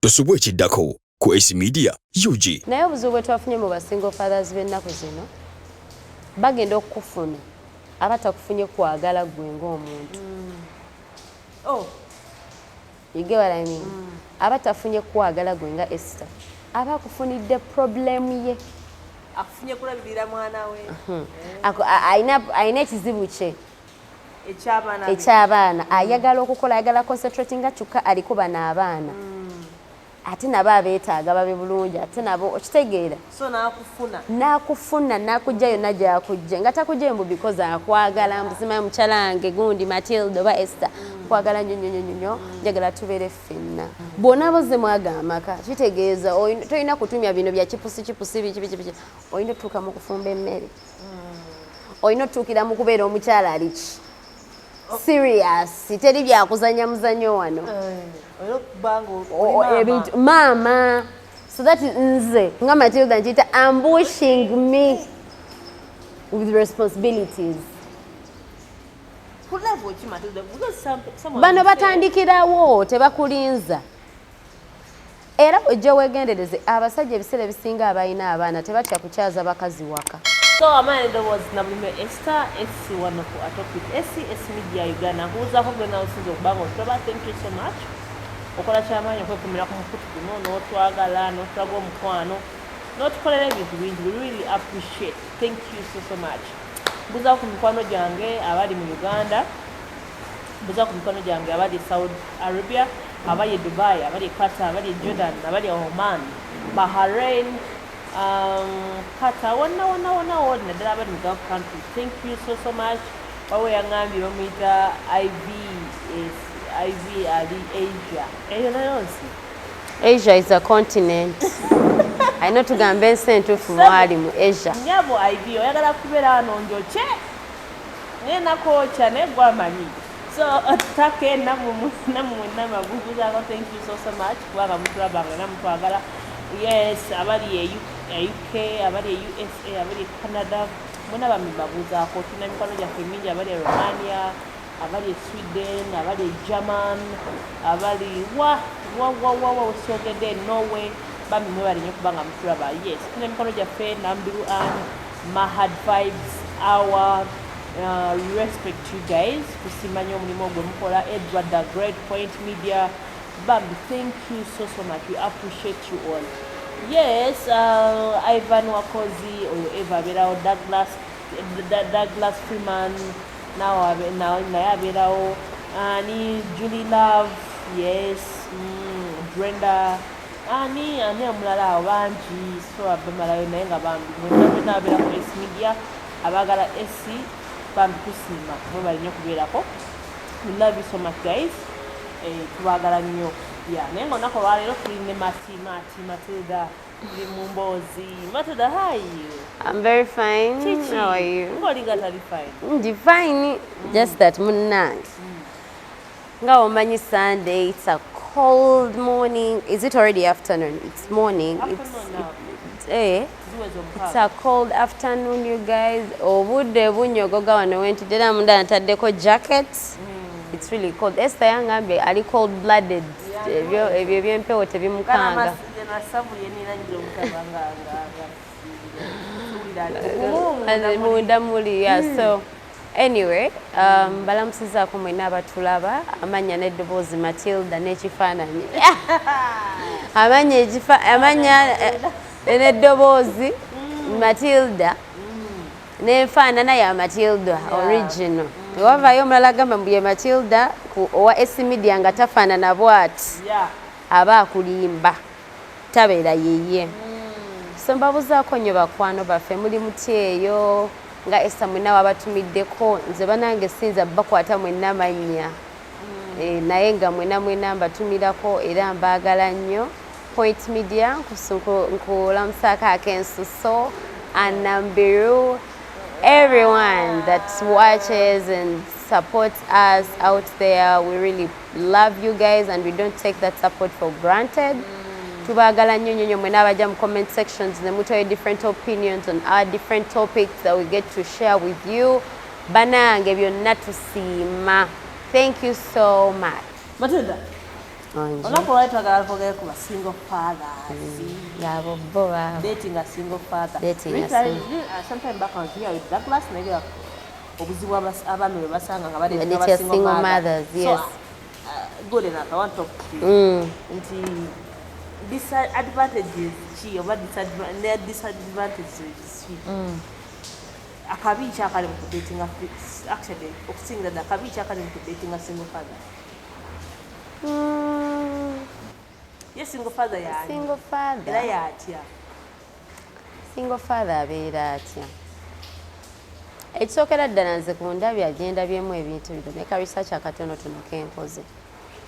Tusubu ekiddako ku AC Media UG. Naye obuzibu bwe twafunye mu basingle fathers b'ennaku zino bagenda okukufuna abatakufunye kwagala gwe ng'omuntu. You get what I mean? Abatafunye kwagala gwe nga Esther abakufunidde problem ye akufunye kulabirira mwana we ayina ekizibu kye eky'abaana ayagala okukola, ayagala concentrating nga kyokka alikuba n'abaana ate nabo abeetaaga babe bulungi, ate nabo okitegeera, so n'akufuna n'akujja yonna gy'akujja nga takujja mbu because akwagala mbuzimayo mukyala wange gundi Matilda oba Esther kwagala nnyo njagala tubeere ffenna. Bw'ona boze mwagamba amaka kitegeeza tolina kutumya bino bya kipusi biki olina otuuka mu kufumba emmere, olina otuukira mu kubeera omukyala aliki serious, teri byakuzanya muzanyo wano ebintu maama. So that is nze nga Matilda nkiyita ambushing me with responsibilities. Bano batandikirawo tebakulinza, era ojja weegendereze abasajja ebiseera ebisinga abalina abaana tebatya kukyaza bakazi waka. So Amanda was Nabume Esther, SC one of our topic, SC Media Uganda, who's a whole now since of Bango. Thank you so much. Okola chamanya kwa kumira kumufutu no twagala no twago mukwano no tukolera ebintu bingi. We really appreciate. Thank you so much. Buza ku mukwano jange abali mu Uganda, buza ku mukwano jange abali Saudi Arabia, abali Dubai, abali Qatar, abali Jordan, abali Oman, Bahrain, Qatar, wana naddala abali mu Gulf countries. Thank you so much. Bawe yangambi bamuyita IV ali Asia. Asia is a continent. I know tugambe ensi entuufu mwali mu Asia. Nyabo IV oyagala kubeera wano njoche nenakocha negwamanyi. So take namaguguzaako. Thank you so much kubanga mutulabanga namutwagala. Yes, abali UK, abali USA, abali Canada, muna bamibabuzaako. Tulina mikwano gyaffe mingi abali Romania, abali Sweden, abali German, abali sogede Norway, bamimwe bali nnyo kubanga mutulaba. Yes, tulina mikwano gyaffe Nambiru and Mahad Vibes, our respect you guys kusimanya omulimu gwe mukola. Edward the Great Point Media, Bambi, thank you so much. We appreciate you all. Yes, Ivan Wakozi or Eva Berao, Douglas Freeman, now Berao, Annie, Julie Love, yes, Brenda, Annie, and Mulala Wanji, so Abamala Nenga Bambi, when I S Media, Abagala SC, Bambi Kusima, nobody knew. We love you so much, guys. Tuwagala nnyo. Yeah, nengo nako wale tulinde Matilda Mumbozi. Matilda, how are you? I'm very fine. Chichi. How are you? Ngolinga tali fine. Fine. Just that munange. Nga omanyi Sunday, it's a cold morning. Is it already afternoon? It's morning. It's a cold afternoon, you guys. Obudde bunyogoga wano wentudde munda ntaddeko jackets. It's really cold. Esther yangambe ali cold blooded. Ebyo byempewo tebimukanga. So anyway, balamusizaako mwena abatulaba, amanya n'eddoboozi Matilda n'ekifaananyi. Amanya n'eddoboozi Matilda n'enfaanana ya Matilda original. Wavayo omulala agamba mbu ye Matilda owa AC Media nga tafaanana bw'ati aba akulimba tabeera yeye. So mbabuzaako nnyo bakwano baffe muli muti eyo nga Esther mwenna wabatumiddeko, nze banange sinza bakwata mwenna mannya naye nga mwenna mbatumirako era mbaagala nnyo. Point Media nkulamusaako ak'ensuso Anambiru, everyone that watches and supports us out there. We really love you guys and we don't take that support for granted. Tubagala nnyo mwena abajja mu comment sections ne mutoye different opinions on our different topics that we get to share with you. Banange byonna tusiima. Thank you so much. Matilda, olunaku lwali twagala lupogere ku single fathers ngabo bo dating a single father. Dating a Literally, sometime back I was here with Douglas naye obuzibu abaami bwe basanga nga bali single mothers, yes. So, good enough, I want to talk to you. Nti disadvantages ki oba disadvantages ki akabi kyakali mu kudatinga actually okusingira ddala akabi kyakali mu kudatinga single father. Ye single father yaani single father era yatya single father abeera atya ekisookera ddala nze ku ndabye agendabyemu ebintu bino neka research akatonotono kenkoze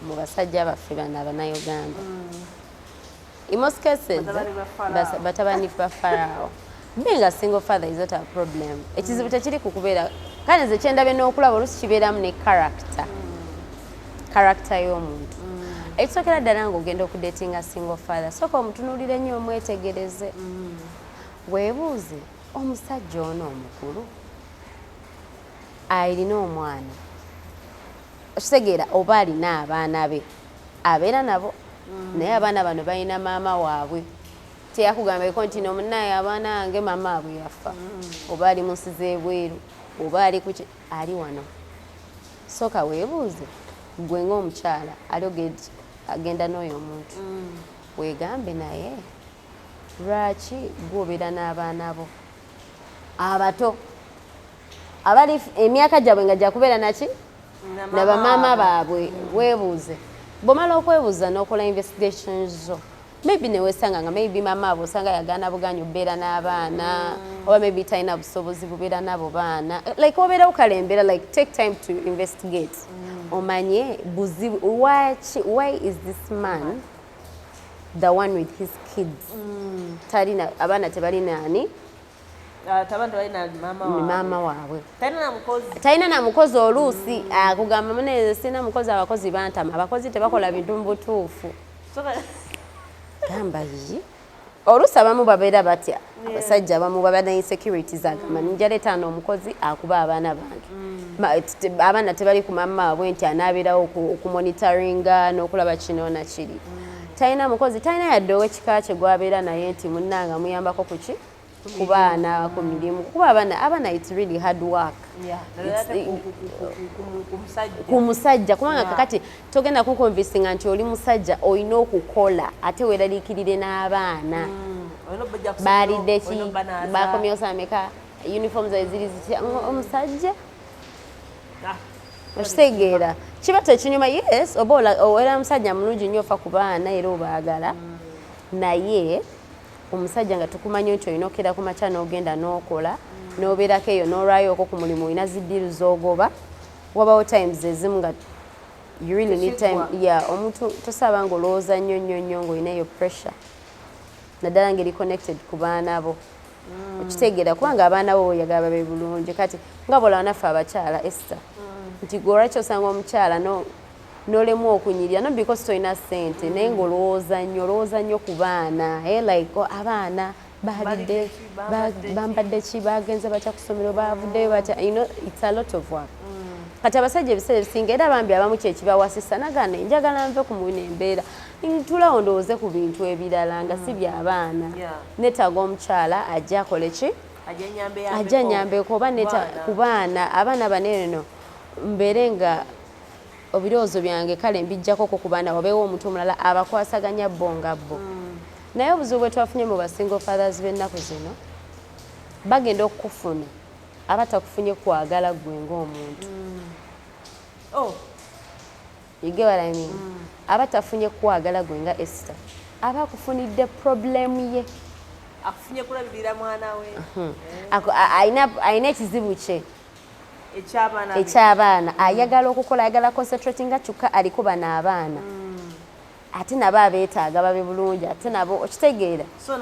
mu basajja baffe bano abannayuganda in most cases batabani ba Pharaoh. Being a single father is not a problem. Ekizibu tekiri ku kubeera kale nze kyendabye n'okulaba oluusi kibeeramu ne character y'omuntu. Ekisookera ddala ng'ogenda okudatinga single father sooka omutunuulire nnyo omwetegereze weebuuze omusajja ono omukulu alina omwana okitegeera oba alina abaana be abeera nabo naye abaana bano balina maama waabwe teyakugambeko nti no munnaye abaana wange maama abwe yafa oba ali musize ebweru oba ali kuki ali wano sooka weebuuze gwe ng'omukyala ali agenda n'oyo omuntu weegambe naye lwaki gwobeera n'abaana bo abato abali emyaka gyabwe nga gyakubeera naki nabamaama baabwe weebuuze bw'omala okwebuuza n'okola investigations zo maybe newesanga nga maybe maama abo osanga yagaana buganyi obeera n'abaana oba maybe talina busobozi bubeera n'abo baana like obeera ukalembera like take time to investigate omanye buzibu why is this man the one with his kids talina abaana tebalina ani maama waabwe talina na mukozi oluusi akugamba muneze sina mukozi abakozi bantama abakozi tebakola bintu mu butuufu gamba yi oluusi abamu babeera batya abasajja abamu baba na insecurities agamba ninja leeta n'omukozi akuba abaana bange abaana tebali ku maama waabwe nti anaabeerawo okumonitoringa n'okulaba kino na kiri talina mukozi talina yadde ow'ekika kye gwabeera naye nti munnanga muyambako kuki ku baana ku mirimu kuba abaana it's really hard work ku musajja kubanga kakati togenda kukonvinsinga nti oli musajja olina okukola ate weeraliikirire n'abaana baalidde ki bakomyewo sameka uniforms eziri zitya omusajja okitegeera kiba tekinyuma yes oba oweera musajja mulungi nnyo ofa ku baana era obaagala naye omusajja nga tukumanya nti olina okera ku makya n'ogenda n'okola n'obeerako eyo n'olwayo okwo ku mulimu olina ziddiru z'ogoba wabawo times ezimu nga you really need time omuntu tosaba nga olowooza nnyo nnyo nnyo ng'olina eyo pressure naddala ngeri connected ku baana bo okitegeera kubanga abaana bo oyagala babe bulungi kati nga bolaba naffe abakyala Esther nti gwe olwaki osanga omukyala n'olemu okunyirira no because tolina ssente naye ng'olowooza nnyo ku baana like abaana baalidde bambadde ki bagenze batya ku ssomero baavuddeyo batya it's a lot of work kati abasajja ebiseera ebisinga era bambi abamu kyekibawasisa nagana njagala nve ku muna embeera ntulawo ndowooze ku bintu ebirala nga si by'abaana neetaaga omukyala ajja akole ki ajja nyambeko oba ku baana abaana baneno mbeere nga ebirowoozo byange kale mbijjako ku baana wabeewo omuntu omulala abakwasaganya bo nga bo naye obuzibu bwe twafunye mu basingle fathers b'ennaku zino bagenda okukufuna abatakufunye kwagala gwe ng'omuntu you get what I mean abatafunye kwagala gwe nga Esther abakufunidde problemu ye akufunye kulabirira mwana we ayina ekizibu kye ekyabaana ayagala okukola ayagala concentrate nga kyokka alikuba n'abaana ate nabo abeetaaga babe bulungi ate nabo okitegeera so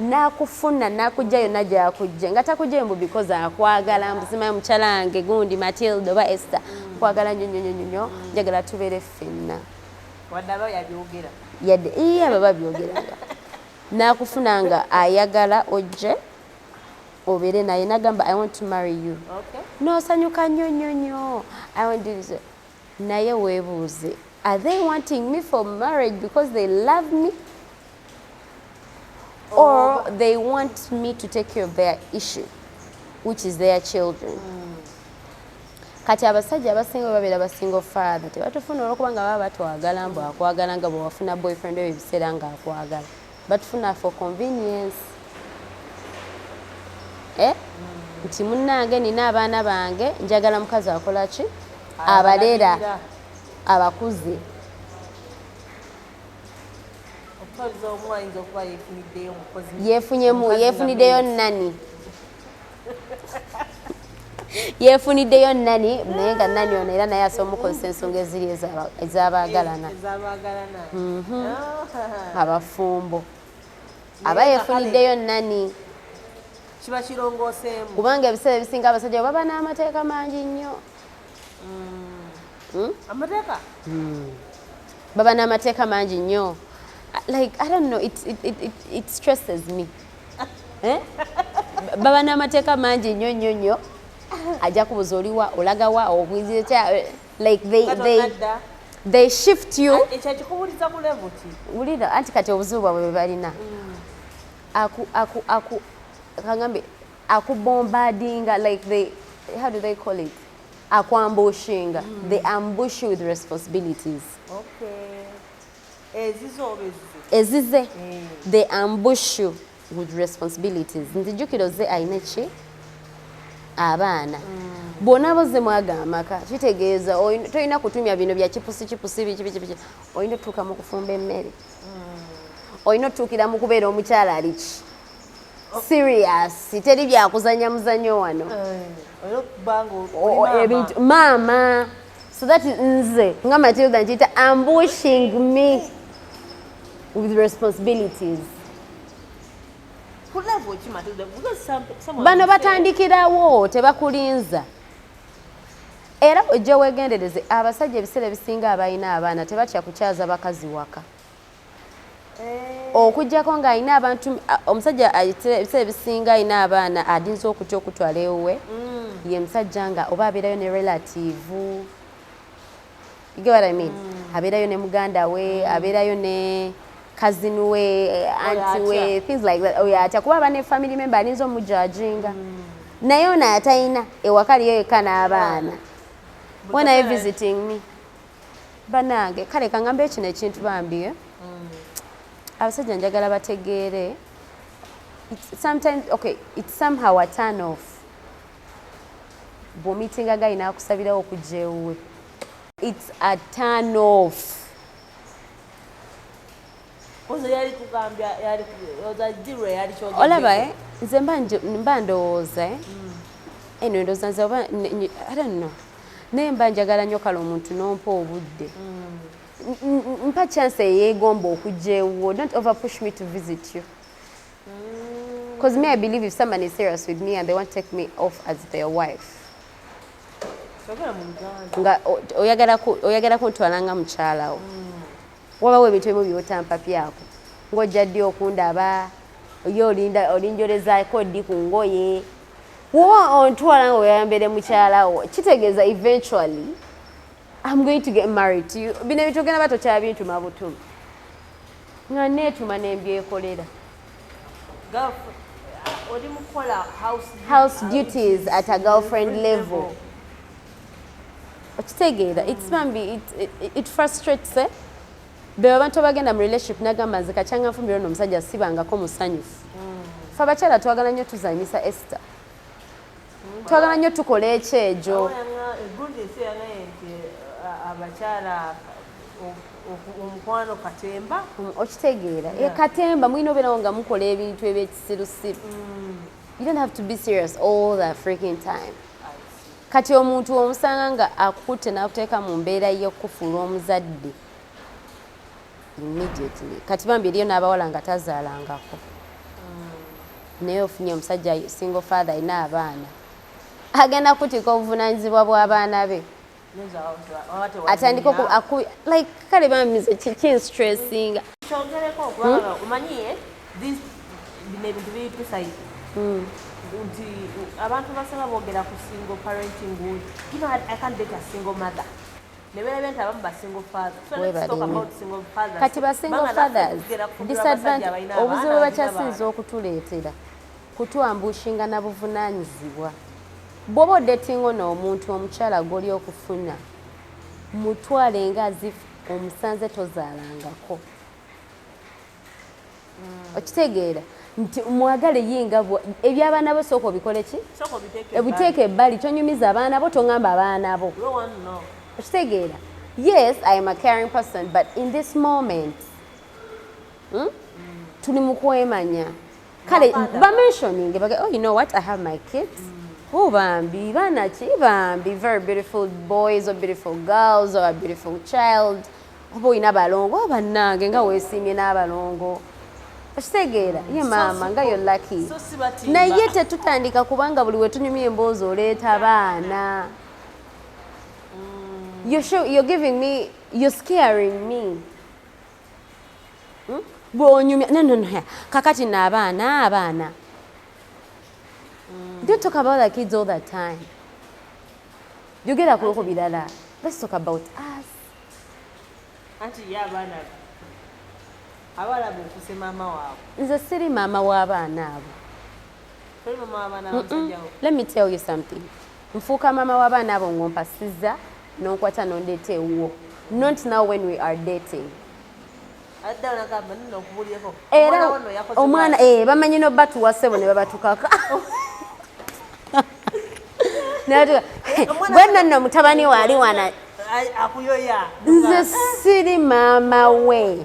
n'akufuna n'akujja yonna gy'akujja nga takujja mbu because akwagala mbuzimayo mukyala wange gundi Matilda oba Esther kwagala nnyo njagala tubeere ffenna wadde aba yabyogera yadde aba babyogeranga n'akufuna nga ayagala ojje obeere naye nagamba I want to marry you n'osanyuka nnyo I want to do this naye weebuuze Are they wanting me for marriage because they love me? Or they want me to take care of their issue, which is their children. Kati abasajja abasinga babeera basingle father tebatufuna olwokuba nga baba batwagala mbu akwagala nga bwe wafuna boyfriend oyo ebiseera nga akwagala batufuna for convenience. Nti munnange nina abaana bange njagala mukazi akola ki abalera abakuze. Yeefuniddeyo nani yeefuniddeyo nani naye nga nani ono era naye asobola omukozesa ensonga eziri ez'abaagalana abafumbo aba yeefuniddeyo nani kiba kirongooseemu kubanga ebiseera ebisinga abasajja baba n'amateeka mangi nnyo. Amateeka baba n'amateeka mangi nnyo. Like, I don't know, it stresses me. Baba n'amateeka mangi nnyo ajja kubuza oliwa olagawa obwizi like they shift you. Ekyo kikubuliza ku level ki? Wulira anti kati obuzibu bwabwe bwe balina kangambe akubombardinga, like they, how do they call it, akuambushinga. They ambush you with responsibilities. Okay. Ezize they ambush you with responsibilities. Nzijukiro ze ayina ki abaana bonna boze mwaga amaka kitegeeza tolina kutumya bino bya kipusi biki olina otuuka mu kufumba emmere olina otuukira mu kubeera omukyala aliki serious teri byakuzanya muzanyo wano ebintu maama. So that is nze nga Matilda nkiyita ambushing me with responsibilities. Bano batandikirawo tebakulinza. Era ojja weegendereze abasajja ebiseera ebisinga abalina abaana tebatya kukyaza bakazi waka. Okujjako ng'alina abantu omusajja ebiseera ebisinga alina abaana adinza okutya okutwala ewuwe ye musajja nga oba abeerayo ne relative. You get what I mean? Abeerayo ne muganda we, abeerayo ne cousin we, auntie we, things like that. Oyo atya kuba aba ne family member alinza omujajinga. Naye ono atalina ewaka liyo yekka n'abaana. When are you visiting me? Banange kale kangambe ekino ekintu bambi abasajja njagala bategeere. Sometimes, okay, it's somehow a turn off. Bw'omiitinga gayina akusabirawo okujja ewuwe. It's a turn off. Olaba nze mba ndowooza eno ndowooza nze oba I don't know. Naye mba njagala nnyo kale omuntu n'ompa obudde. Mpa chance eyeegomba okujja ewuwo. Don't over push me to visit you. Because me, I believe if someone is serious with me and they want to take me off as their wife, nga oyagala kuntwala nga mukyala wo wabawo ebintu ebimu byotampa pyako ng'ojja ddi okundaba oyo olinjolezaako ddi ku ngoye woba ontwala nga oyambere mukyala wo kitegeeza eventually I'm going to get married to you. Bino ebintu ogenda batokya bintu mabutumi nga neetuma nembyekolera house duties at a girlfriend level. Okitegeera it frustrates be abantu abagenda mu relationship nagamba nze kakyanga nfumbira ono omusajja sibangako musanyufu. Fe abakyala twagala nnyo tuzanyisa Esther, twagala nnyo tukola ekyejo. Omukwano katemba okitegeera katemba mulina obeerawo nga mukola ebintu ebyekisirusiru. You don't have to be serious all the freaking time. Kati omuntu omusanga nga akukutte n'akuteeka mu mbeera y'okufuula omuzadde immediately. Kati bambi eriyo n'abawala nga tazaalangako naye ofunye omusajja single father alina abaana agenda kutika obuvunaanyizibwa bw'abaana be atandika like kale bamize kinstressinga. Kyongereko okubanga omanyiye bino ebintu biyitusaidi nti abantu basaba boogera ku single parenting. You know, I can't date a single mother. ne beerabye nti abamu ba single fathers. So let's talk about single fathers. Kati ba single fathers disadvantage obuzibu bwe bakyasinza okutuleetera kutwambushinga na buvunaanyizibwa. Bw'oba odetinga n'omuntu omukyala gw'oli okufuna mutwale nga as if omusanze tozaalangako. Okitegeera nti mwagale yinga eby'abaana bo sooka obikole ki? Ebiteeke ebbali tonyumiza abaana bo tongamba abaana bo. Okitegeera? Yes, I am a caring person, but in this moment tuli mu kwemanya. Kale ba mentioning oh, you know what, I have my kids. Oh, bambi bana ki bambi very beautiful boys or beautiful girls or a beautiful child. Oba oyina balongo bannange nga weesiimye n'abalongo. Okitegeera ye maama nga yo lucky. Naye tetutandika kubanga buli we tunyumya emboozi oleeta abaana. You're giving me, you're scaring me. Bw'onyumya no kakati n'abaana. Don't talk about the kids all the time. You get a kuloko bilala. Let's talk about us. Auntie ya bana. Abala bukuse mama wabo. Nze siri mama w'abaana abo. Toli mama w'abaana bamusajjawo. Let me tell you something. Nfuuka mama w'abaana abo ng'ompasiza n'onkwata n'ondeeta ewuwo. Not now when we are dating. Adda onagamba nino okubulyeko. Era omwana bamanyi no batuwasebo ne babatukaka. Bwenna nno mutabani wali wana akuyoya. Nze siri maama we.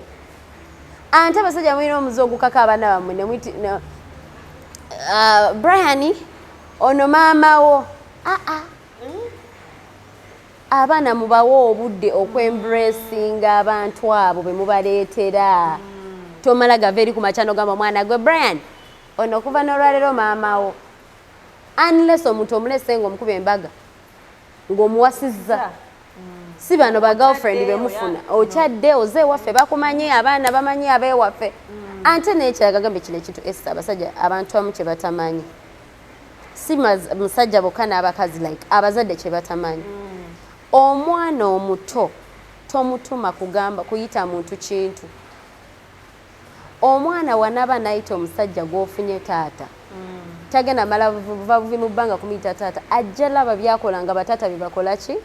Ante abasajja mulina omuze ogukaka abaana bammwe ne mwiti Brian ono maama wo. Abaana mubawo obudde okwembracinga abantu abo be mubaleetera. Tomala gava eri ku makyano gamba mwana gwe Brian ono kuva n'olwaleero maama wo. Unless omuntu omulese ng'omukuba embaga ng'omuwasizza. Si bano ba girlfriend be mufuna. Okyadde oze ewaffe bakumanyi abaana bamanyi abeewaffe. Ante n'ekiraga gambe kino ekintu Esther abasajja abantu abamu kye batamanyi. Si musajja bokka n'abakazi like abazadde kye batamanyi. Omwana omuto tomutuma kugamba kuyita muntu kintu. Omwana wanaba nayita omusajja gw'ofunye taata. Tagenda mala buvi mu bbanga kumuyita taata. Ajja laba byakola nga bataata byebakola ki?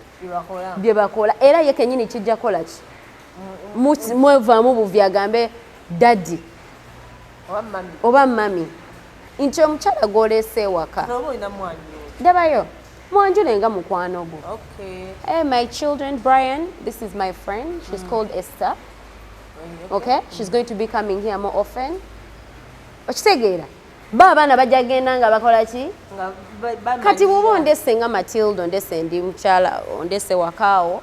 Byebakola. Era ye kennyini kijja kola ki? Mwevaamu buvi agambe daddy. Oba mami. Nti omukyala gw'oleese ewaka. Ndabayo. Mwanjule nga mukwano gwo. Hey, my children, Brian, this is my friend. She's called Esther. Okay? She's going to be coming here more often. Okitegeera? Baabana bajja genda nga bakola ki? Kati bw'oba ondese nga Matilda ondese ndi mukyala ondese wakaawo.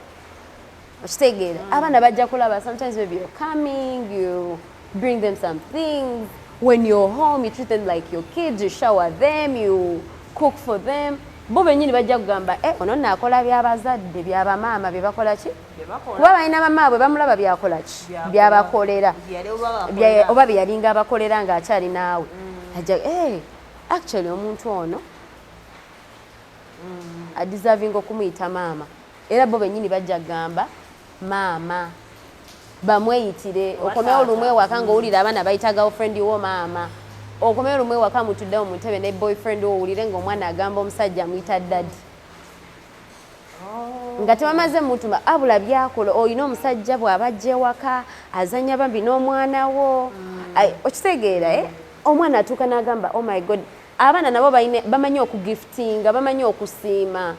Okitegeera? Abaana bajja kulaba. Sometimes maybe you're coming, you bring them some things. When you're home, you treat them like your kids, you shower them, you cook for them. Bo bennyini bajja kugamba ono naakola by'abazadde by'abamaama bye bakola ki? Kuba balina bamaabwe bamulaba byakola ki? Byabakolera. Oba bye yalinga abakolera ng'akyali naawe. Ajja actually omuntu ono adeservinga okumuyita maama. Era bo bennyini bajja kugamba maama. Bamweyitire okomewo lumwe waka ng'owulira abaana bayita girlfriend wo maama. Okomero lumwe waka mutudde mu ntebe ne boyfriend owulire ng'omwana agamba omusajja muyita daddy. Nga tebamaze mutuma abula byakola oyina omusajja bw'abajja ewaka azannya bambi n'omwana wo. Okitegeera omwana atuuka n'agamba oh my god. Abaana nabo bamanyi okugiftinga bamanyi okusiima.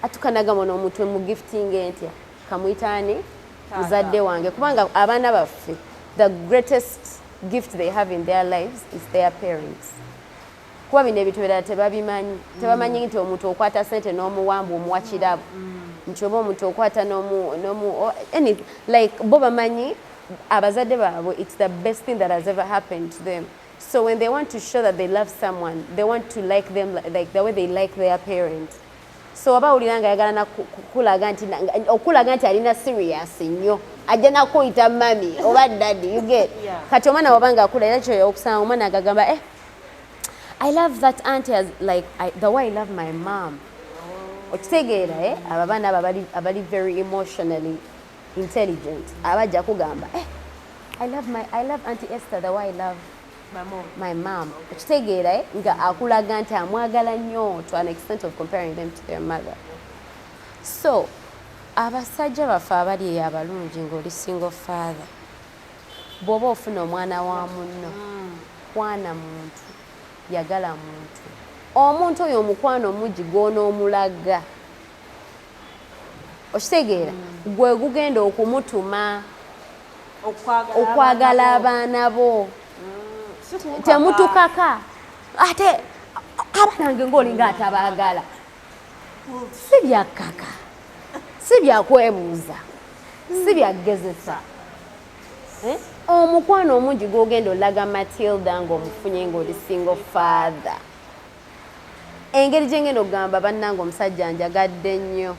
Atuuka n'agamba n'omuntu mu gifting entya kamuyitaani muzadde wange kubanga abaana baffe the greatest gift they have in their lives is their parents. Kuba bino ebintu birala tebabimanyi. Tebamanyi nti omuntu okwata ssente n'omuwamba omuwa kirabo. Nti oba omuntu okwata like bo bamanyi abazadde baabwe it's the best thing that has ever happened to them. So when they want to show that they love someone, they want to like them like the way they like their parents. So aba ulira nga yagala na okulaga nti alina serious nnyo. Ajja nakuyita mami oba daddy, you get. Kati omwana wabanga akula era kyo okusanga omwana agagamba I love that auntie as like the way I love my mom. okitegeera abo abaana abo abali very emotionally intelligent abajja kugamba I love Auntie Esther the way I love my mom. Okitegeera nga akulaga nti amwagala nnyo to an extent of comparing them to their mother. So abasajja baffe abali abalungi ng'oli single father bw'oba ofuna omwana wa munno kwana muntu yagala muntu omuntu oyo omukwano omugi gw'onoomulaga okitegeera gwe gugenda okumutuma okwagala abaana bo temutukaka ate abaana ng'olinga atabaagala si byakkaka si byakwebuuza si byagezesa omukwano omungi gw'ogenda olaga Matilda ng'omufunye ng'oli single father engeri gye ngenda okugamba bannange omusajja njagadde nnyo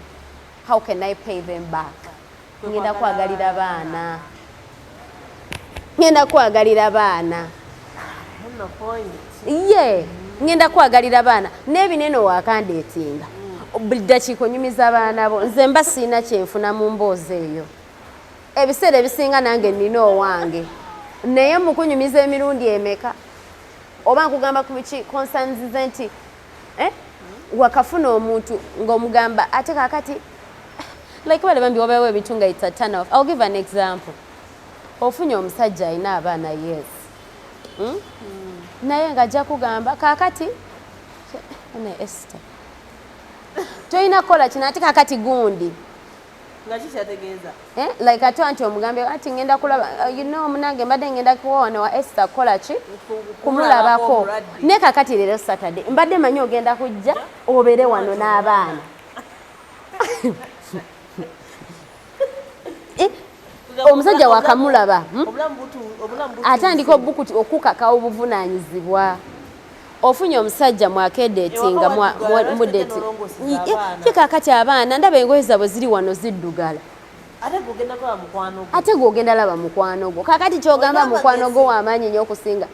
how can I pay them back ngenda kwagalira baana ye ngenda kwagalira baana n'ebinene waakandeetinga buli ddakiika onyumiza abaana bo nze mba siina kyenfuna mu mboozi eyo ebiseera ebisinga nange nnina owange naye mukunyumiza emirundi emeka oba nkugamba ku biki konsanzize nti wakafuna omuntu ng'omugamba ate kakati like baleba mbi wabawo ebintu nga it's a turn off. I'll give an example. Ofunye omusajja alina abaana yes naye ng'ajja kugamba kakati ne Esther toyina kukola kino ate kakati gundi nga kikyategeeza like ate anti omugambe ati ngenda kulaba munange mbadde ngenda kuwoona wa Esther kukola ki kumulabako ne kakati leero Saturday mbadde manyi ogenda kujja obeere wano n'abaana omusajja wakamulaba atandika okukaka obuvunaanyizibwa ofunye omusajja mwakedeetinga mudeti kikakati abaana ndaba engoye zaabwe ziri wano ziddugala ate gw'ogenda laba mukwano gwo kakati kyogamba mukwano gwo wamaanyi nnyo okusinga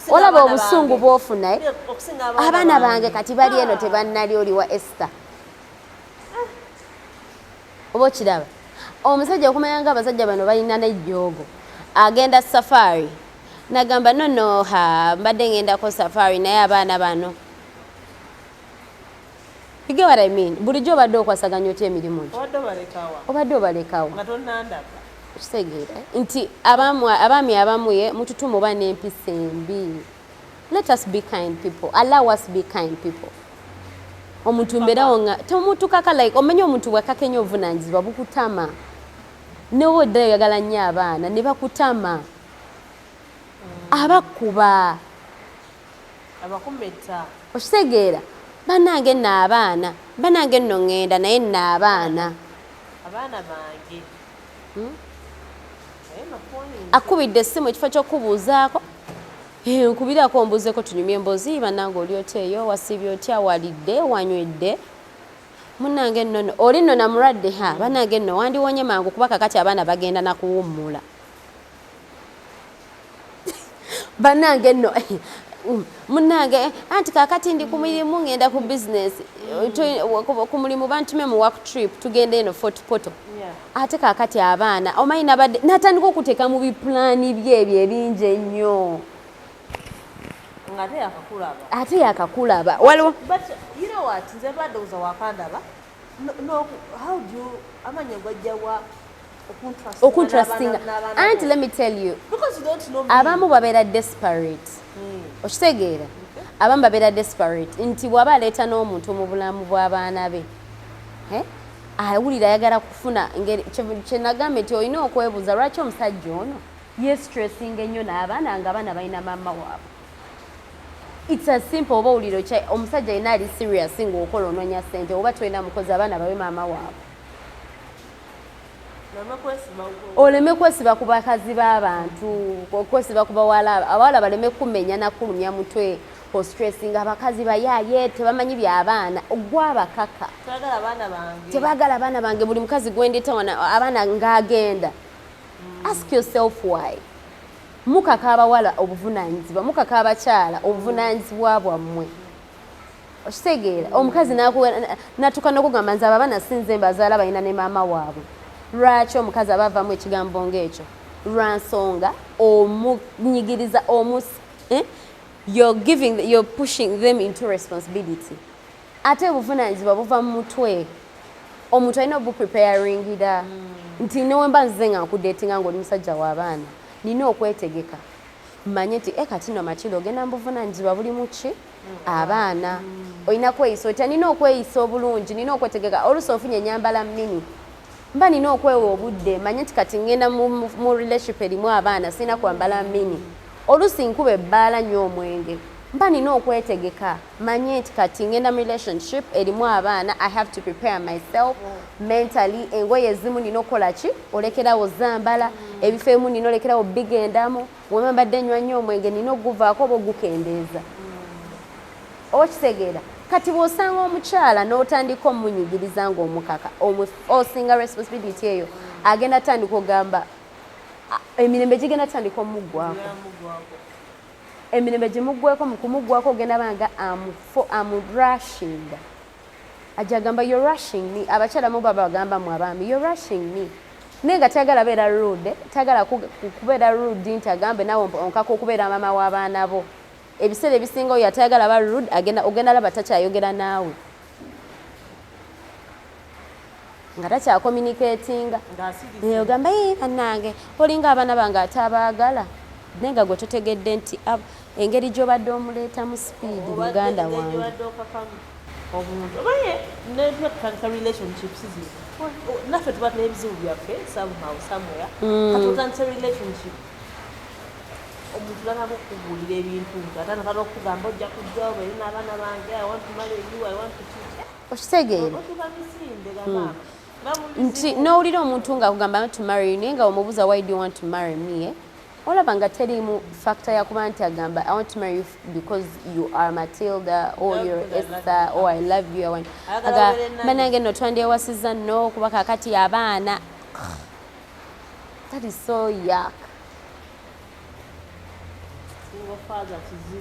olaba obusungu bw'ofuna abaana bange kati bali eno tebannali oli wa Esther oba okiraba omusajja okumanya nga abasajja bano balina n'ejjoogo agenda safari nagamba nono mbadde ngendako safari naye abaana bano you get what I mean bulijjo obadde okwasaganya otya emirimu gyo obadde obalekawa kitegeera nti abaami abamuye mututumu oba n'empisa embi let us be kind people allow us be kind people omuntu mbeerawo nga temutukaka like omanye omuntu bwakakenya obuvunaanyizibwa bukutama newe oddayo oyagala nnyo abaana ne bakutama abakuba abakumetta okitegeera bannange nno abaana bannange nno ŋŋenda naye nno abaana bange akubidde essimu ekifo ky'okubuuzaako nkubiraako ombuuzeeko tunyumye emboozi bannange oli otya eyo wasiibye otya walidde wanywedde munnange nno oli nno namulwadde bannange nno wandiwonye mangu kuba kakati abaana bagenda nakuwummula bannange nno munnange anti kakati ndi ku mirimu ngenda ku bizinesi ku mulimu bantume mu work trip tugende eno fotopoto ate kakati abaana omanyi nabadde natandika okuteeka mu bipulaani bye ebyo ebingi ennyo ate yakakulaba waliwo but you know what nze badowooza wakandaba how do you amanya gwajjawa okuntrustinga anti let me tell you because you don't know me abamu babeera desperate okitegeera abamu babeera desperate nti bw'aba aleeta n'omuntu mu bulamu bw'abaana be awulira ayagala kufuna ngeri kyenagambe nti olina okwebuuza lwaki omusajja ono yestressinga ennyo n'abaana nga abaana balina maama waabwe it's as simple oba owulira omusajja alina ali serious ng'okola onoonya ssente oba tolina mukozi abaana babe maama waabwe oleme kwesiba ku bakazi b'abantu kwesiba ku bawala abawala baleme kumenya nakulumya mutwe ostressinga abakazi bayaaye tebamanyi by'abaana ogwabakaka tebagala abaana bange buli mukazi gwendeta abaana ng'agenda ask yourself why mukaka abawala obuvunaanyizibwa mukaka abakyala obuvunaanyizibwa bwammwe okitegeera omukazi natukana okugamba nze abaana sinze mbazaala balina ne maama waabwe lwaki omukazi aba avamu ekigambo ng'ekyo lwansonga omunyigiriza you're pushing them into responsibility ate obuvunanyizibwa buva mu mutwe omuntu alina obupreparingira nti newemba nzize nga nkudeetinga ng'oli musajja w'abaana nina okwetegeka manye nti kati no Matilda ogenda mubuvunanyizibwa buli muki abaana olina kweyisa otya nina okweyisa obulungi nina okwetegeka oluusi ofunye enyambala mini mba nina okwewa obudde manye nti kati ngenda mu relationship erimu abaana sirina kwambala mini oluusi nkuba ebbaala nnyo omwenge mba nina okwetegeka manye nti kati ngenda mu relationship erimu abaana I have to prepare myself mentally engoye ezimu nina okukola ki olekerawo zambala ebifo ebimu nina olekerawo bigendamu wema mbadde nywa nnyo omwenge nina okuguvaako oba ogukendeeza okitegeera kati bw'osanga omukyala n'otandika omunyigiriza ng'omukaka osinga responsibility eyo agenda tandika ogamba emirembe gigenda tandika omuggwako emirembe gimuggweko mu kumuggwako ogenda banga amurushing ajja agamba you're rushing me abakyala mu baba bagamba mu abaami you're rushing me naye nga tayagala beera rude tayagala kubeera rude nti agambe nawe onkaka okubeera maama w'abaana bo ebiseera ebisinga oyo atayagala ba rude ogenda laba takyayogera naawe nga takyakommunicatinga ogamba bannange olinga abaana bange atabaagala naye nga gwe totegedde nti engeri gy'obadde omuleeta mu sipiidi muganda wange obuntu obaye netwekutandika relationships zino naffe tuba tulina ebizibu byaffe somehow somewhere kati otandisa relationship omuntu lanako okubuulira ebintu nti atandika n'okugamba ojja kujja obaire n'abaana bange I want to marry you I want to teach okitegeere otuba misinde gamaama nti n'owulira omuntu ng'akugamba to marry you naye nga omubuuza why do you want to marry me olaba nga terimu factor yakuba nti agamba I want to marry you because you are Matilda or you're Esther or I love you aga banange no twandyewasiza nno kuba kakati abaana that is so yuck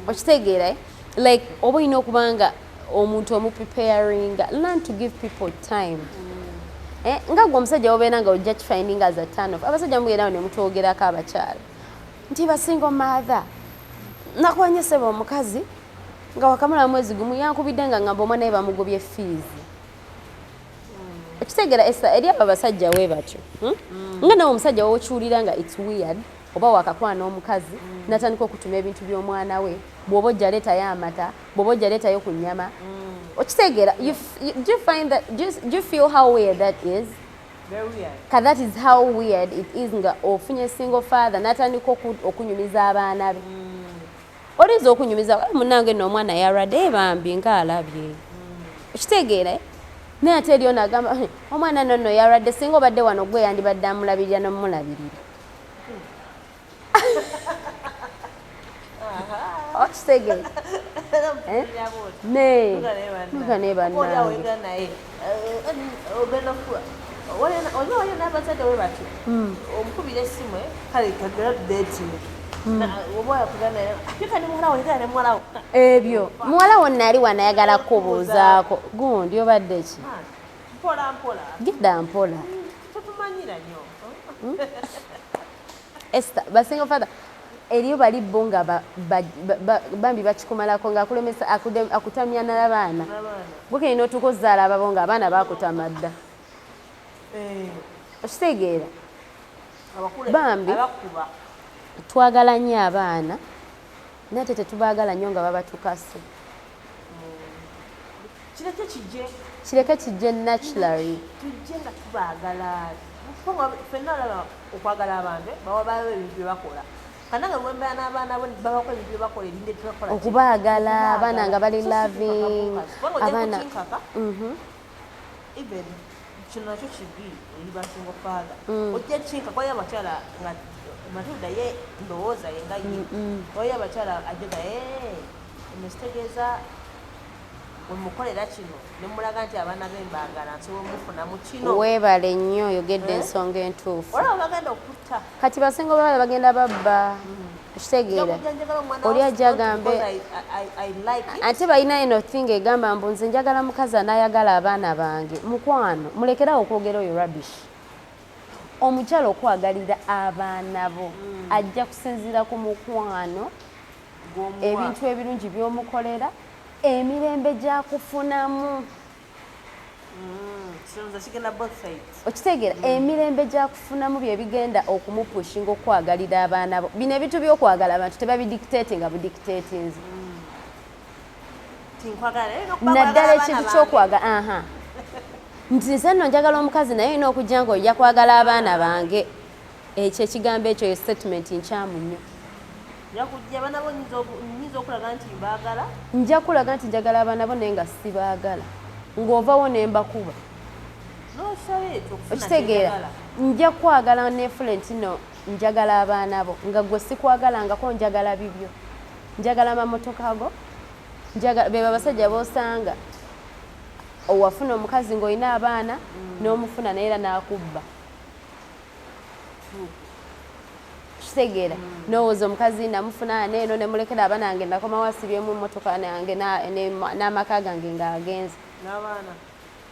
okitegeera like oba olina okubanga omuntu omupreparing learn to give people time nga gwe omusajja wobeera nga ojja kifinding as a turn off abasajja mugerawo ne mutwogerako abakyala nti basinga omaatha nakwanyeseba omukazi nga wakamala mwezi gumu yankubidde nga ngamba omwana we bamugobye fiizi okitegeera esa eri abo abasajja we batyo nga nawe omusajja wokyulira nga its weird oba wakakwana omukazi natandika okutuma ebintu by'omwana we bw'oba ojja leetayo amata bw'oba ojja leetayo ku nnyama okitegeera do you find that do you feel how weird that is very weird ka that is how weird it is nga ofunye single father natandika okunyumiza abaana be oyinza okunyumiza munange nno omwana yaradde bambi ng'alabye okitegeera naye ate eriyo nagamba omwana nonno yaradde singa obadde wano gwe yandibadde amulabirira nomulabirira okitegeera ne bannange olinawayo n'abazadde we bati omukubira essimu kale kagera dating oba yakugana yeka ne muwala wegera ne muwala ebyo muwala wo nali wanayagala kubuuzaako gundi obadde ki mpola mpola gidda mpola totumanyira nnyo Esther basinga father eriyo bali bo nga bambi bakikumalako ng'akulemesa akutamya n'abaana gwe kenina otukozaala ababo ng'abaana bakutamadda okitegeera bambi twagala nnyo abaana naye ate tetubaagala nnyo nga babatukase kireke kijje naturally tujje nga tubaagala ffenna olaba okwagala abantu bawabayo ebintu bye bakola kananga mwembeera n'abaana bo babakola ebintu bye bakola ebinde tubakola okubaagala abaana nga bali loving abaana even kino nakyo kibi eri basinga father ojja kinka kwayo abakyala nga Matilda ye ndowooza ye nga ye oyo abakyala ajega emesitegeeza wemukolera kino nemulaga nti abaana be mbaagala nsobola omufunamu kino weebale nnyo oyogedde ensonga entuufu olaba bagenda okutta kati basinga bawala bagenda babba Kitegeera oli ajja agambe ate balina eno thing egamba mbu nze njagala mukazi anayagala abaana bange. Mukwano mulekerawo okwogera oyo rubbish. Omukyala okwagalira abaana bo ajja kusinziira ku mukwano, ebintu ebirungi by'omukolera, emirembe gyakufunamu. Okitegeera emirembe gyakufunamu bye bigenda okumupushinga okwagalira abaana bo. Bino ebintu by'okwagala abantu tebabidictate nga budictatinzi. Naddala ekintu ky'okwagala nti nze nno njagala omukazi naye olina okujja ng'ojja kwagala abaana bange. Ekyo ekigambo ekyo ye statement nkyamu nnyo. Nja kulaga nti njagala abaana bo naye nga sibaagala, ng'ovawo ne mbakuba. Okitegeera nja kwagala nefule nti no njagala abaana bo nga gwe sikwagalangako, njagala bibyo. Njagala amamotoka go, beba abasajja b'osanga owafuna omukazi ng'olina abaana n'omufuna naye era n'akubba. Kitegeera n'owooza omukazi namufuna neeno ne mulekera abaana bange ndakomawo asibyemu emmotoka yange n'amaka gange ng'agenze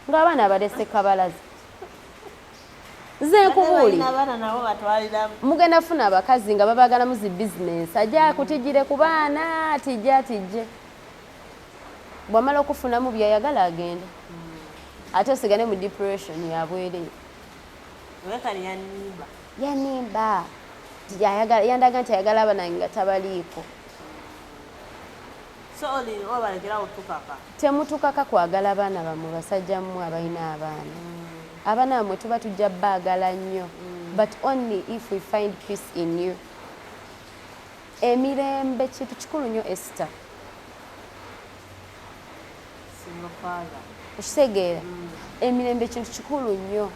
ng'abaana abalese kabalazi. Nze nkubuulira mugenda funa abakazi nga babaagalamu zi bizinensi, ajja akutijjire ku baana tijje. Bw'amala okufunamu byayagala agenda, ate osigane mu depression yabwereyo. Yanimba yandaga nti ayagala abaana nga tabaliiko. Temutukaka kwagala abaana bammwe basajja mmwe abalina abaana. Abaana bammwe tuba tujja baagala nnyo, but only if we find peace in you. Emirembe kintu kikulu nnyo Esther. Okitegeera emirembe kintu kikulu nnyo.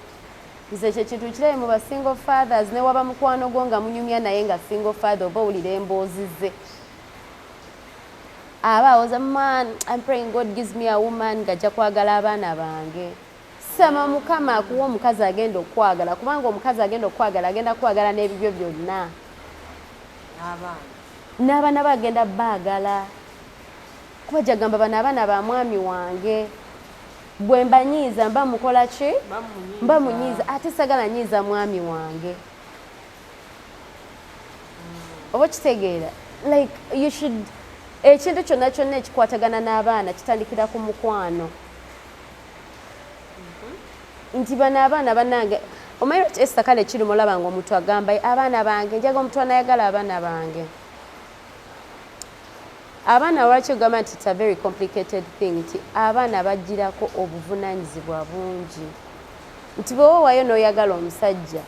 Nze ekyo kintu kirabe mu ba single fathers ne waba mukwano gwo nga munyumya naye nga single father oba owulira emboozi ze. Aba awoza man, I'm praying God gives me a woman ng'ajja kwagala abaana bange. Sama Mukama akuwa omukazi agenda okwagala, kubanga omukazi agenda okwagala agenda kwagala n'ebibyo byonna. N'abaana bagenda baagala. Kuba jagamba bano abaana ba mwami wange. Bwe mbanyiiza mba mukola ki? Mba munyiiza ate sagala nyiiza mwami wange. Oba kitegeera like you should ekintu kyonna kyonna ekikwatagana n'abaana kitandikira ku mukwano. Nti bano abaana bannange omanyi lwaki Esther kale kiri mulaba ng'omuntu agamba abaana bange njaga omuntu anayagala abaana bange. Abaana lwaki ogamba nti it's a very complicated thing nti abaana bagirako obuvunaanyizibwa bungi. Nti bwe waayo n'oyagala omusajja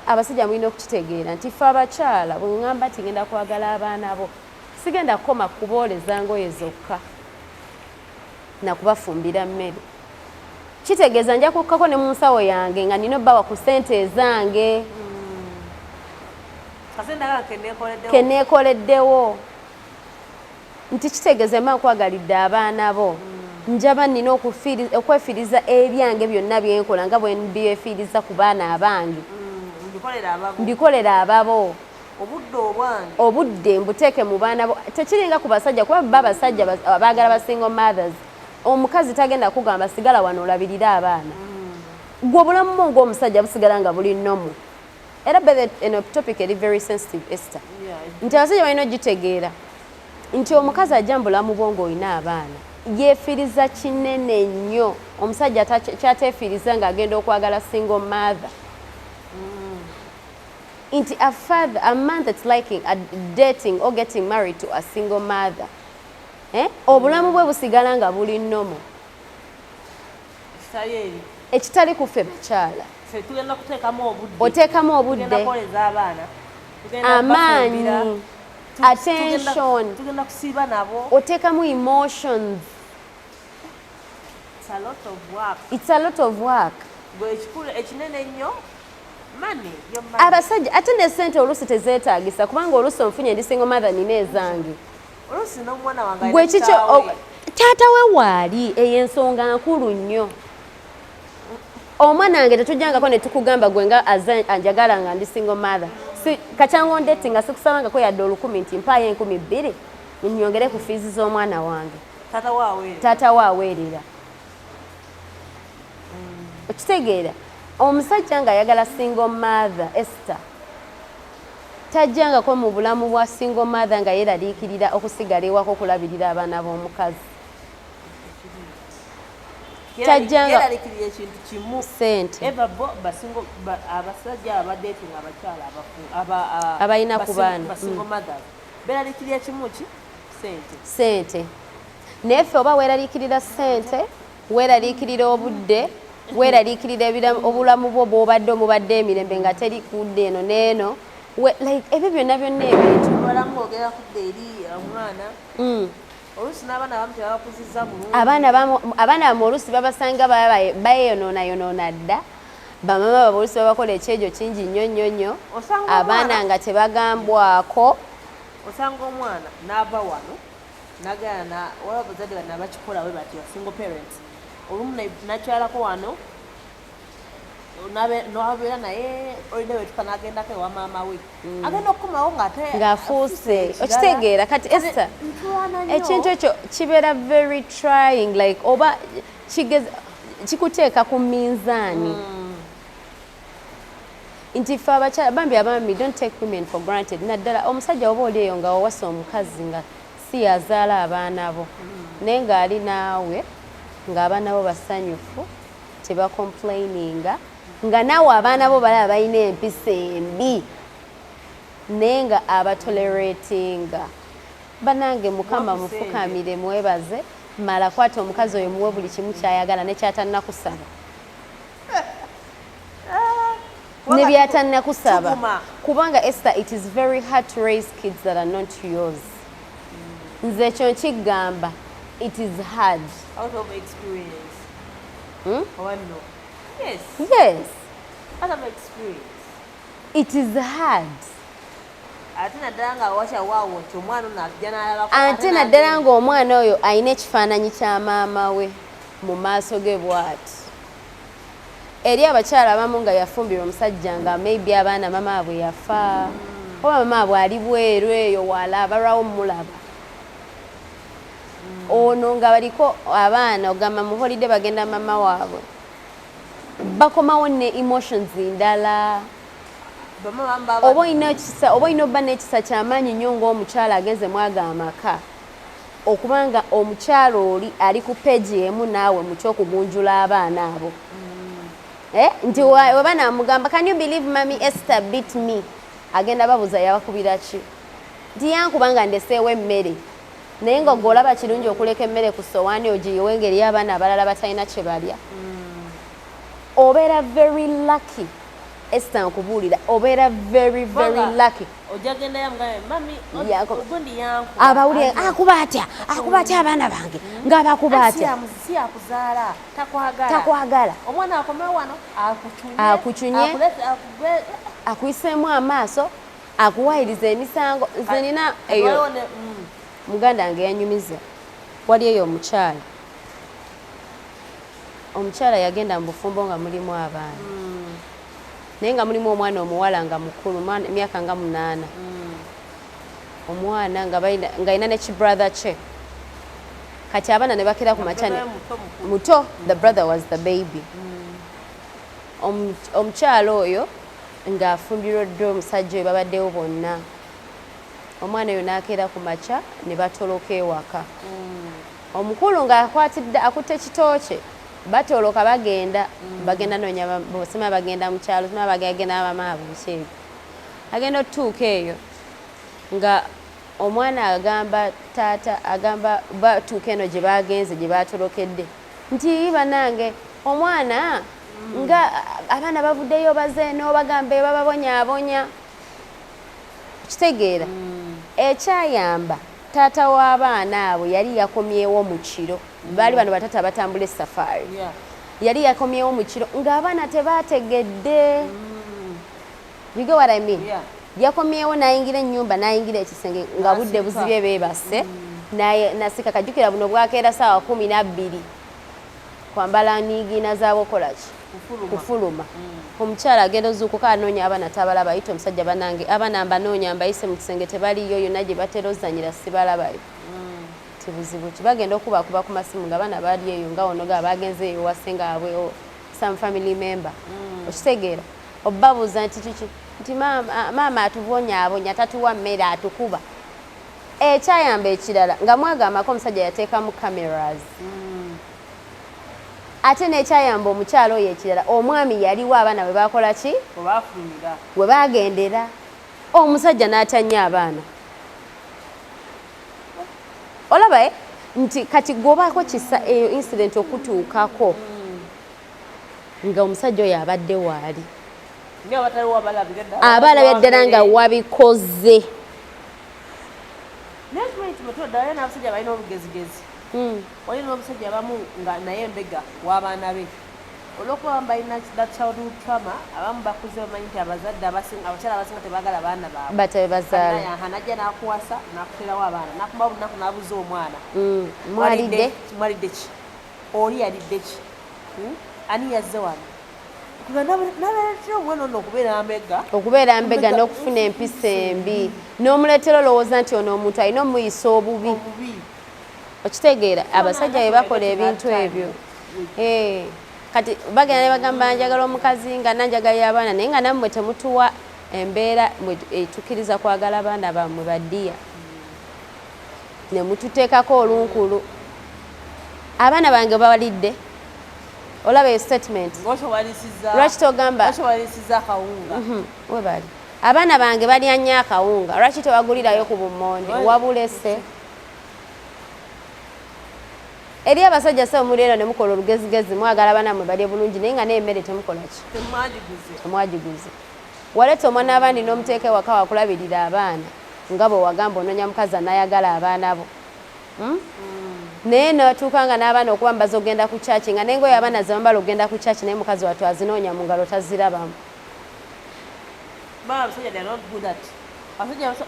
abasajja mulina okukitegeera nti ffe abakyala bwe ngamba nti ngenda kwagala abaana bo sigenda kukoma kubooleza ngoye zokka na kubafumbira mmere. Kitegeeza nja kukkako ne mu nsawo yange nga nina obbawa ku ssente ezange keneekoleddewo. Nti kitegeeza mba nkwagalidde abaana bo njaba nina okwefiiriza ebyange byonna byenkola nga bwe mbyefiiriza ku baana abange mbikolera ababo. Obudde mbuteeke mu baana bo. Tekiringa ku basajja kuba bba abasajja abaagala ba single mothers. Omukazi tagenda kugamba sigala wano olabirira abaana. Gwe obulamu bwo ng'omusajja busigala nga buli nnomu. Era eno topic eri very sensitive Esther. Nti abasajja balina ogitegeera nti omukazi ajja mu bulamu bwo ng'olina abaana yeefiriza kinene nnyo. Omusajja kyateefiriza ng'agenda okwagala single mother. Nti a man that's liking dating or getting married to a single mother. Obulamu bwe busigala nga buli nnomo. Ekitali ku ffe bakyala. Oteekamu obudde, amaanyi, attention, oteekamu emotions. It's a lot of work. Abasajja ate ne ssente oluusi tezeetaagisa kubanga oluusi omufunye ndi single mother nina ezange. Gwe kikyo taata we waali ey'ensonga nkulu nnyo. Omwana wange tetujjangako ne tukugamba gwe nga anjagala nga ndi single mother. si kachango ndeti nga sikusabanga ko yadde 10,000 nti mpaye 2,000 nyongere ku fees z'omwana wange tata waaweerera okitegeera omusajja nga ayagala single mother Esther tajjangako mu bulamu bwa single mother nga yeeraliikirira okusigala ewako okulabirira abaana b'omukazi tajjanga ekintu kimu sente abasajja abadeeting abakyala abalina ku baana beeraliikirira kimu ki sente naye ffe oba weeraliikirira sente weeraliikirira obudde weeraliikirira obulamu bwo bw'obadde omubadde emirembe nga teri kudde eno n'eno like ebyo byonna ebintu obalamu ogera kudde eri omwana oluusi n'abaana bamu tebabakuzizza bulungi abaana bamu oluusi babasanga bayeyonoona dda bamama baba oluusi babakola ekyejo kingi nnyo abaana nga tebagambwako osanga omwana n'ava wano nagana waba abazadde bano abakikola we bati single parents olumu nakyalako wano n'abeera naye olidde wetuka n'agendako ewa maama we agenda okukomawo ng'afuuse okitegeera kati Esther ekintu ekyo kibeera very trying like oba kikuteeka ku minzaani nti ffe abakyala bambi abami don't take women for granted naddala omusajja oba oli eyo nga wawasa omukazi nga si yazaala abaana bo naye ng'ali naawe ng'abaana bo basanyufu tebacomplaininga nga naawe abaana bo balaba balina empisa embi naye nga abatoleratinga banange mukama mufukamire mwebaze mala kwata omukazi oyo muwe buli kimu kyayagala nekyatannakusaba ne byatannakusaba kubanga Esther it is very hard to raise kids that are not yours nze ekyo nkigamba it is hard out of experience no yes out of experience it is hard ate naddala nga wakyawaawo nti omwana ono ajja n'alabako ate naddala ng'omwana oyo alina ekifaananyi kya maama we mu maaso ge bw'ati eri abakyala abamu nga yafumbirwa omusajja nga maybe abaana mama bwe yafa oba mama bwe ali bweru eyo wala abalwawo mulaba ono nga baliko abaana ogamba mu holiday bagenda mama waabwe bakomawo ne emotions ndala oba olina obba n'ekisa kyamaanyi nnyo ng'omukyala agenze mwaga amaka okubanga omukyala oli ali ku peegi emu naawe mu kyokugunjula abaana abo nti weba namugamba can you believe mami Esther beat me agenda babuza yabakubira ki nti yankubanga ndeseewo emmere naye nga gwe olaba kirungi okuleka emmere ku sowaani ogiyiwe engeri y'abaana abalala batalina kye balya obeera very lucky Esther nkubuulira obeera very lucky abawulire akuba atya abaana bange ng'abakuba atya takwagala akucunye akuyiseemu amaaso akuwayiriza emisango nze nina eyo muganda wange yanyumiza wali eyo omukyala yagenda mu bufumbo nga mulimu abaana naye nga mulimu omwana omuwala nga mukulu emyaka nga 8 omwana nga alina ne kibrother kye kati abaana ne bakera ku makyane muto the brother was the baby omukyala oyo ng'afumbirwa dde omusajja oyo babaddewo bonna omwana oyo n'akeera ku makya ne batoloka ewaka omukulu ng'akutte kitooke batoloka bagenda noonya bosima bagenda mu kyalo sima bagenda abamaaba bukyebyo agenda otutuuka eyo nga omwana agamba taata agamba batuuka eno gye bagenze gye batolokedde nti banange omwana nga abaana bavuddeyo baze n'obagamba bababonyaabonya kitegeera ekyayamba taata w'abaana abo yali yakomyewo mu kiro baali bano batata batambula esafaari yali yakomyewo mu kiro ng'abaana tebaategedde you get what I mean yakomyewo n'ayingira ennyumba n'ayingira ekisenge nga budde buzibye beebase nasika kajjukira buno bwakeera ssaawa 12 kwambala niigiina zaabokola ki kufuluma omukyala agenda ozuukuka anoonya abaana tabalaba ayita omusajja banange abaana mbanoonya mbayise mu kisenge tebaliyo yonna gye batera ozanyira sibalabayo tibuzibu ki bagenda okubakuba ku masimu nga baana bali eyo nga onoga abagenze eyo wasenga abwe some family member okitegeera obabuuza nti kiki nti maama atubonyaabonya tatuwa mmere atukuba ekyayamba ekirala nga mwagamako omusajja yateekamu cameras ate n'ekyayamba omukyalo oyo ekirala omwami yaliwo abaana bwe bakola ki we bagendera omusajja n'atanya abaana olaba nti kati gobaako kisa eyo incident okutuukako nga omusajja oyo abadde waali abalabye ddala nga wabikoze n'abasajja balina obugezigezi olina omusajja abamu nga naye embega w'abaana be olwokuba bamu balina that childhood trauma abamu bakuze bamanyi nti abazadde abakyala abasinga tebaagala baana baabwe batabe bazaala najja n'akuwasa n'akuterawo abaana n'akumaba olunaku n'abuza omwana mwalidde ki oli yalidde ki ani yazze wano nabeeretera omwana ono okubeera mbega n'okufuna empisa embi n'omuleetera olowooza nti ono omuntu alina omuyisa obubi okitegeera abasajja bwe bakola ebintu ebyo kati bagenda ne bagamba njagala omukazi nga nanjagalira abaana naye nga nammwe temutuwa embeera etukkiriza kwagala abaana bammwe baddiya ne mututeekako olunkulu abaana bange balidde olaba eyo statement lwaki togamba we bali abaana bange balya nnyo akawunga lwaki tewagulirayo ku bummonde wabulese eri abasajja sebo muliero ne mukola olugezigezi mwagala banammwe balye bulungi naye nga n'emmere temukola ki temwagiguze waleta omwana abandi n'omuteeka ewaka wakulabirira abaana nga bwe wagamba onoonya mukazi anayagala abaana bo naye natuuka nga n'abaana okuba mbaza ogenda ku kyaki nga nengoyo abaana zebambala ogenda ku kyaki naye mukazi wattu azinoonya mu ngalo tazirabamu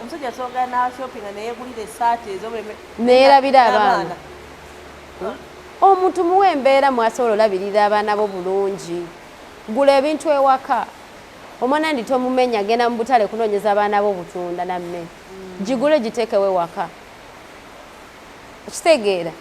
omusajja asobola na shoppinga neyegulira esaati neyerabira abaana omuntu muwe embeera mwasobola olabirira abaana bo bulungi gula ebintu ewaka omwana ndi tomumenya genda mu butale kunoonyeza abaana bo butunda nammere gigule giteekewo ewaka okitegeera